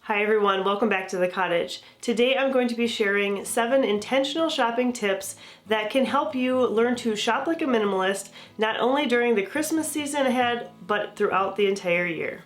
Hi everyone, welcome back to the cottage. Today I'm going to be sharing 7 intentional shopping tips that can help you learn to shop like a minimalist, not only during the Christmas season ahead, but throughout the entire year.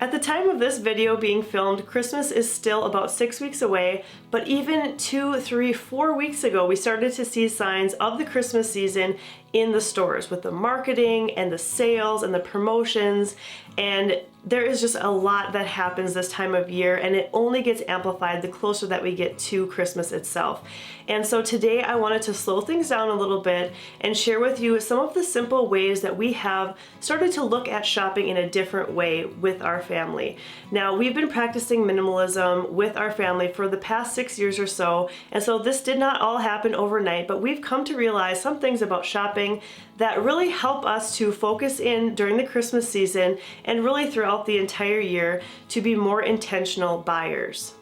At the time of this video being filmed, Christmas is still about 6 weeks away, but even 2, 3, 4 weeks ago, we started to see signs of the Christmas season in the stores with the marketing and the sales and the promotions, and there is just a lot that happens this time of year, and it only gets amplified the closer that we get to Christmas itself. And so today I wanted to slow things down a little bit and share with you some of the simple ways that we have started to look at shopping in a different way with our family. Now, we've been practicing minimalism with our family for the past 6 years or so, and so this did not all happen overnight, but we've come to realize some things about shopping that really help us to focus in during the Christmas season and really throughout the entire year to be more intentional buyers.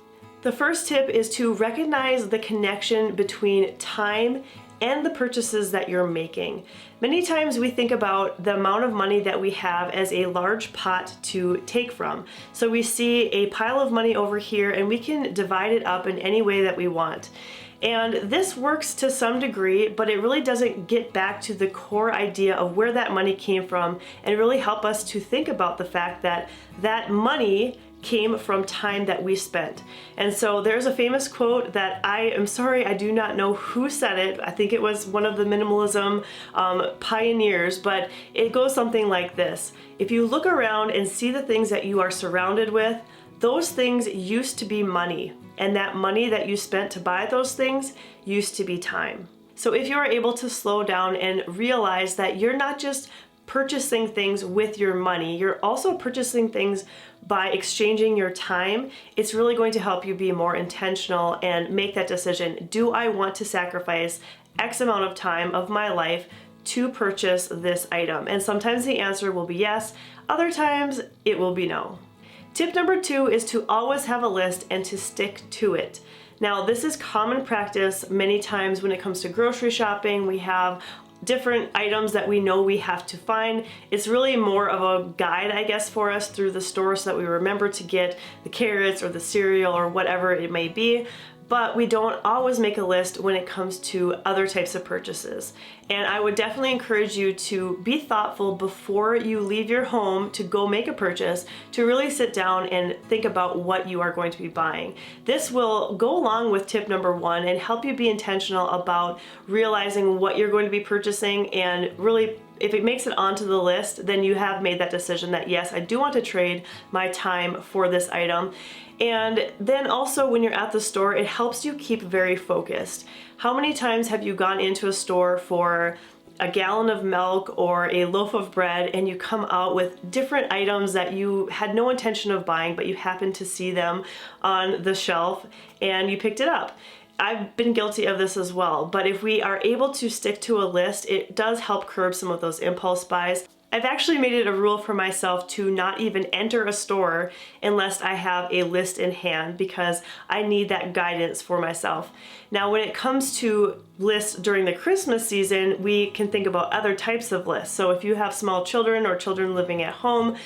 The first tip is to recognize the connection between time and the purchases that you're making. Many times we think about the amount of money that we have as a large pot to take from. So we see a pile of money over here and we can divide it up in any way that we want. And this works to some degree, but it really doesn't get back to the core idea of where that money came from and really help us to think about the fact that that money came from time that we spent. And so there's a famous quote that I am sorry, I do not know who said it. I think it was one of the minimalism pioneers, but it goes something like this. If you look around and see the things that you are surrounded with, those things used to be money, and that money that you spent to buy those things used to be time. So if you're able to slow down and realize that you're not just purchasing things with your money, you're also purchasing things by exchanging your time, it's really going to help you be more intentional and make that decision. Do I want to sacrifice X amount of time of my life to purchase this item? And sometimes the answer will be yes, other times it will be no. Tip number 2 is to always have a list and to stick to it. Now, this is common practice many times when it comes to grocery shopping. We have different items that we know we have to find. It's really more of a guide, I guess, for us through the store so that we remember to get the carrots or the cereal or whatever it may be. But we don't always make a list when it comes to other types of purchases. And I would definitely encourage you to be thoughtful before you leave your home to go make a purchase, to really sit down and think about what you are going to be buying. This will go along with tip number 1 and help you be intentional about realizing what you're going to be purchasing, and really, if it makes it onto the list, then you have made that decision that yes, I do want to trade my time for this item. And then also when you're at the store, it helps you keep very focused. How many times have you gone into a store for a gallon of milk or a loaf of bread and you come out with different items that you had no intention of buying, but you happened to see them on the shelf and you picked it up? I've been guilty of this as well, but if we are able to stick to a list, it does help curb some of those impulse buys. I've actually made it a rule for myself to not even enter a store unless I have a list in hand, because I need that guidance for myself. Now, when it comes to lists during the Christmas season, we can think about other types of lists. So if you have small children or children living at home,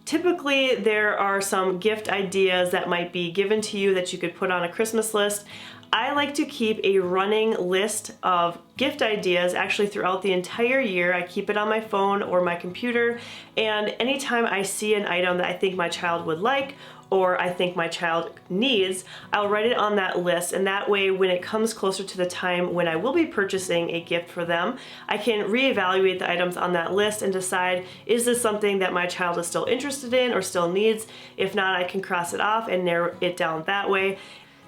typically there are some gift ideas that might be given to you that you could put on a Christmas list. I like to keep a running list of gift ideas actually throughout the entire year. I keep it on my phone or my computer, and anytime I see an item that I think my child would like or I think my child needs, I'll write it on that list, and that way when it comes closer to the time when I will be purchasing a gift for them, I can reevaluate the items on that list and decide, is this something that my child is still interested in or still needs? If not, I can cross it off and narrow it down that way.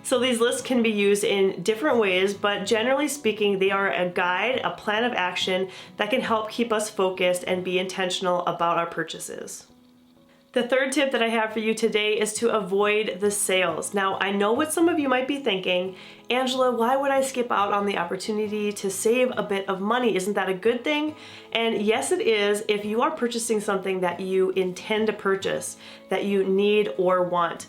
So these lists can be used in different ways, but generally speaking, they are a guide, a plan of action that can help keep us focused and be intentional about our purchases. The third tip that I have for you today is to avoid the sales. Now, I know what some of you might be thinking, Angela, why would I skip out on the opportunity to save a bit of money? Isn't that a good thing? And yes, it is if you are purchasing something that you intend to purchase, that you need or want.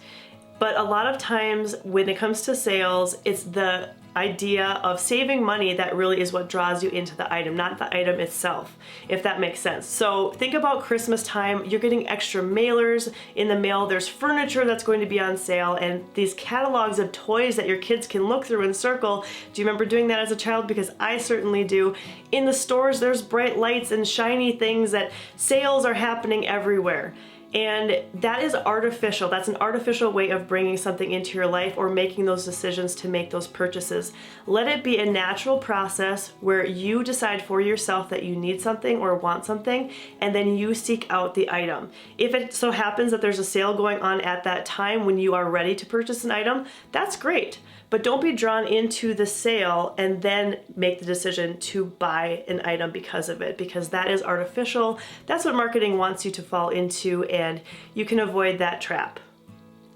But a lot of times when it comes to sales, it's the idea of saving money that really is what draws you into the item, not the item itself, if that makes sense. So think about Christmas time, you're getting extra mailers in the mail, there's furniture that's going to be on sale, and these catalogs of toys that your kids can look through and circle. Do you remember doing that as a child? Because I certainly do. In the stores, there's bright lights and shiny things that sales are happening everywhere. And that is artificial. That's an artificial way of bringing something into your life or making those decisions to make those purchases. Let it be a natural process where you decide for yourself that you need something or want something, and then you seek out the item. If it so happens that there's a sale going on at that time when you are ready to purchase an item, that's great. But don't be drawn into the sale and then make the decision to buy an item because of it, because that is artificial. That's what marketing wants you to fall into, and you can avoid that trap.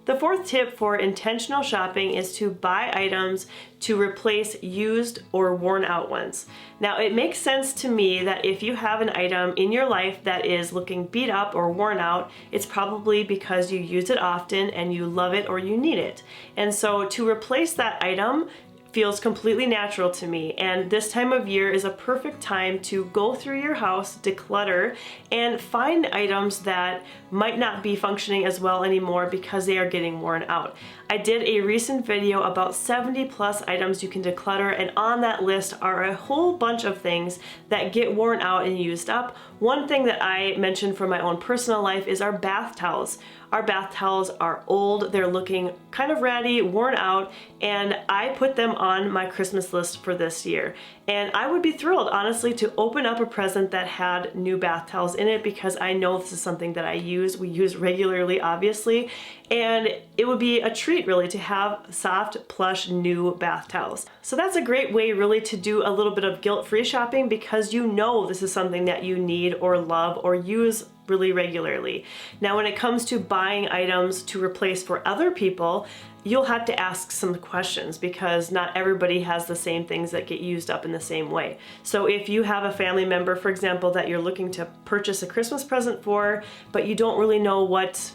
The fourth tip for intentional shopping is to buy items to replace used or worn out ones. Now, it makes sense to me that if you have an item in your life that is looking beat up or worn out, it's probably because you use it often and you love it or you need it. And so to replace that item feels completely natural to me, and this time of year is a perfect time to go through your house, declutter, and find items that might not be functioning as well anymore because they are getting worn out. I did a recent video about 70 plus items you can declutter, and on that list are a whole bunch of things that get worn out and used up. One thing that I mentioned from my own personal life is our bath towels. Our bath towels are old, they're looking kind of ratty, worn out, and I put them on my Christmas list for this year. And I would be thrilled, honestly, to open up a present that had new bath towels in it, because I know this is something that we use regularly, obviously, and it would be a treat really to have soft, plush, new bath towels. So that's a great way really to do a little bit of guilt-free shopping, because you know this is something that you need or love or use really regularly. Now, when it comes to buying items to replace for other people, you'll have to ask some questions, because not everybody has the same things that get used up in the same way. So if you have a family member, for example, that you're looking to purchase a Christmas present for, but you don't really know what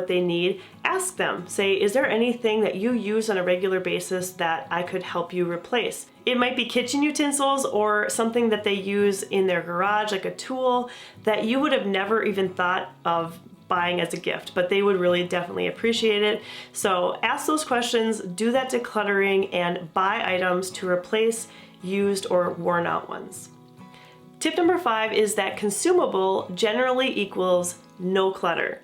they need, ask them. Say, is there anything that you use on a regular basis that I could help you replace? It might be kitchen utensils or something that they use in their garage, like a tool that you would have never even thought of buying as a gift, but they would really definitely appreciate it. So ask those questions, do that decluttering, and buy items to replace used or worn out ones. Tip number 5 is that consumable generally equals no clutter.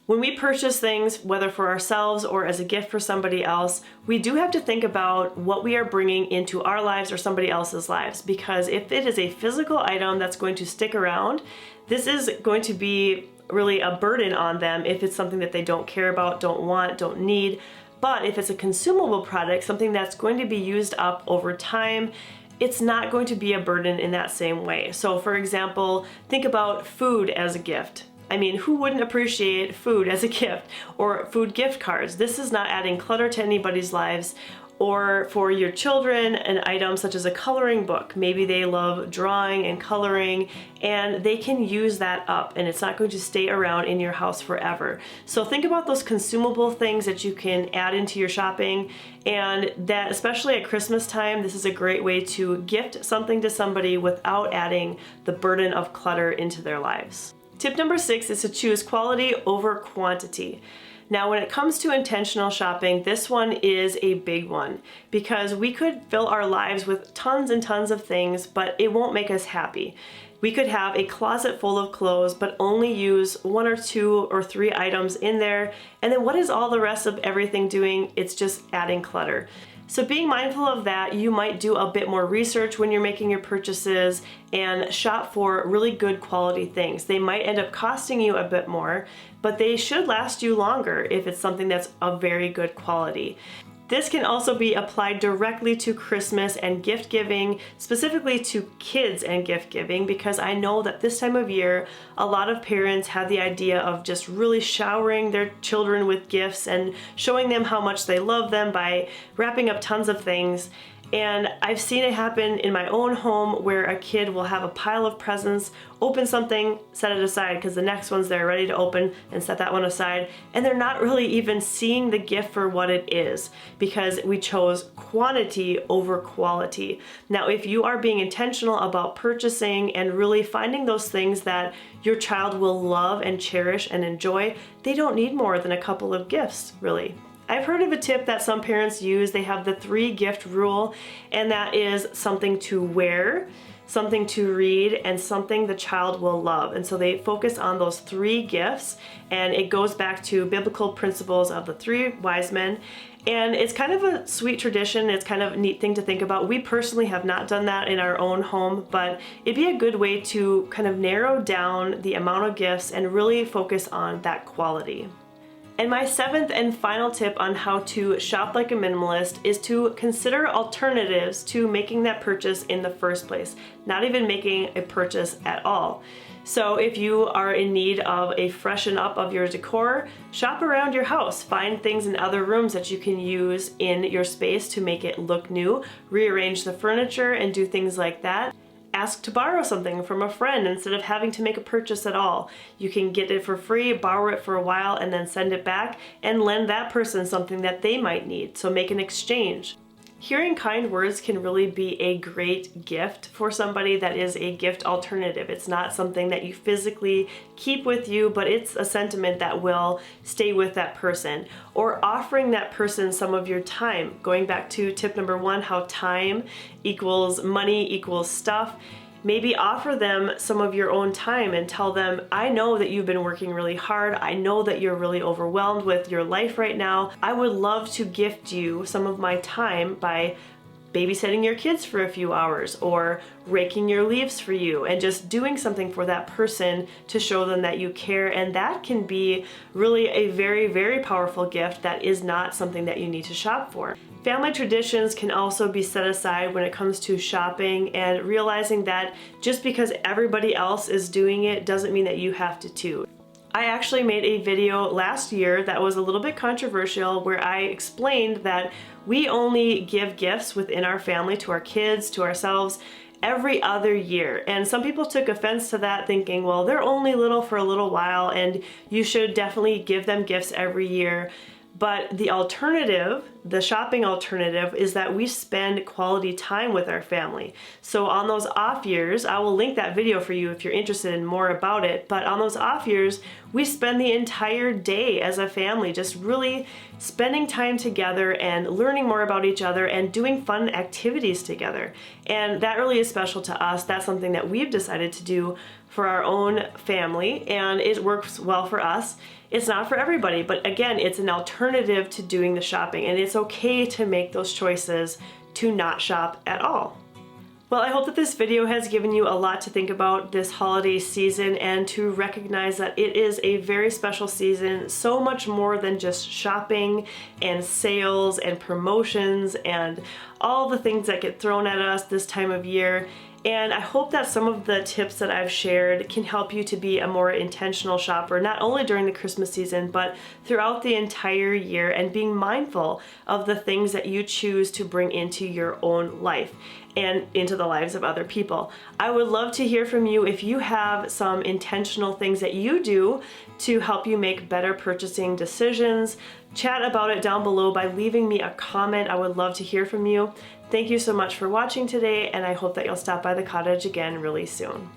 When we purchase things, whether for ourselves or as a gift for somebody else, we do have to think about what we are bringing into our lives or somebody else's lives, because if it is a physical item that's going to stick around, this is going to be really a burden on them if it's something that they don't care about, don't want, don't need. But if it's a consumable product, something that's going to be used up over time, it's not going to be a burden in that same way. So for example, think about food as a gift. I mean, who wouldn't appreciate food as a gift, or food gift cards? This is not adding clutter to anybody's lives. Or for your children, an item such as a coloring book. Maybe they love drawing and coloring, and they can use that up, and it's not going to stay around in your house forever. So think about those consumable things that you can add into your shopping, and that especially at Christmas time, this is a great way to gift something to somebody without adding the burden of clutter into their lives. Tip number 6 is to choose quality over quantity. Now, when it comes to intentional shopping, this one is a big one, because we could fill our lives with tons and tons of things, but it won't make us happy. We could have a closet full of clothes, but only use 1 or 2 or 3 items in there. And then what is all the rest of everything doing? It's just adding clutter. So being mindful of that, you might do a bit more research when you're making your purchases and shop for really good quality things. They might end up costing you a bit more, but they should last you longer if it's something that's of very good quality. This can also be applied directly to Christmas and gift giving, specifically to kids and gift giving, because I know that this time of year, a lot of parents have the idea of just really showering their children with gifts and showing them how much they love them by wrapping up tons of things. And I've seen it happen in my own home where a kid will have a pile of presents, open something, set it aside because the next one's there ready to open, and set that one aside. And they're not really even seeing the gift for what it is because we chose quantity over quality. Now, if you are being intentional about purchasing and really finding those things that your child will love and cherish and enjoy, they don't need more than a couple of gifts, really. I've heard of a tip that some parents use. They have the 3-gift rule, and that is something to wear, something to read, and something the child will love. And so they focus on those 3 gifts, and it goes back to biblical principles of the 3 wise men. And it's kind of a sweet tradition. It's kind of a neat thing to think about. We personally have not done that in our own home, but it'd be a good way to kind of narrow down the amount of gifts and really focus on that quality. And my 7th and final tip on how to shop like a minimalist is to consider alternatives to making that purchase in the first place, not even making a purchase at all. So if you are in need of a freshen up of your decor, shop around your house. Find things in other rooms that you can use in your space to make it look new. Rearrange the furniture and do things like that. Ask to borrow something from a friend instead of having to make a purchase at all. You can get it for free, borrow it for a while, and then send it back and lend that person something that they might need. So make an exchange. Hearing kind words can really be a great gift for somebody that is a gift alternative. It's not something that you physically keep with you, but it's a sentiment that will stay with that person. Or offering that person some of your time. Going back to tip number 1, how time equals money equals stuff. Maybe offer them some of your own time and tell them, I know that you've been working really hard. I know that you're really overwhelmed with your life right now. I would love to gift you some of my time by babysitting your kids for a few hours or raking your leaves for you and just doing something for that person to show them that you care. And that can be really a very, very powerful gift that is not something that you need to shop for. Family traditions can also be set aside when it comes to shopping, and realizing that just because everybody else is doing it doesn't mean that you have to too. I actually made a video last year that was a little bit controversial where I explained that we only give gifts within our family to our kids, to ourselves, every other year. And some people took offense to that, thinking, well, they're only little for a little while and you should definitely give them gifts every year. But the alternative, the shopping alternative, is that we spend quality time with our family. So on those off years, I will link that video for you if you're interested in more about it, but on those off years, we spend the entire day as a family just really spending time together and learning more about each other and doing fun activities together. And that really is special to us. That's something that we've decided to do for our own family, and it works well for us. It's not for everybody, but again, it's an alternative to doing the shopping, and it's okay to make those choices to not shop at all. Well, I hope that this video has given you a lot to think about this holiday season and to recognize that it is a very special season, so much more than just shopping and sales and promotions and all the things that get thrown at us this time of year. And I hope that some of the tips that I've shared can help you to be a more intentional shopper, not only during the Christmas season, but throughout the entire year, and being mindful of the things that you choose to bring into your own life and into the lives of other people. I would love to hear from you if you have some intentional things that you do to help you make better purchasing decisions. Chat about it down below by leaving me a comment. I would love to hear from you. Thank you so much for watching today, and I hope that you'll stop by the cottage again really soon.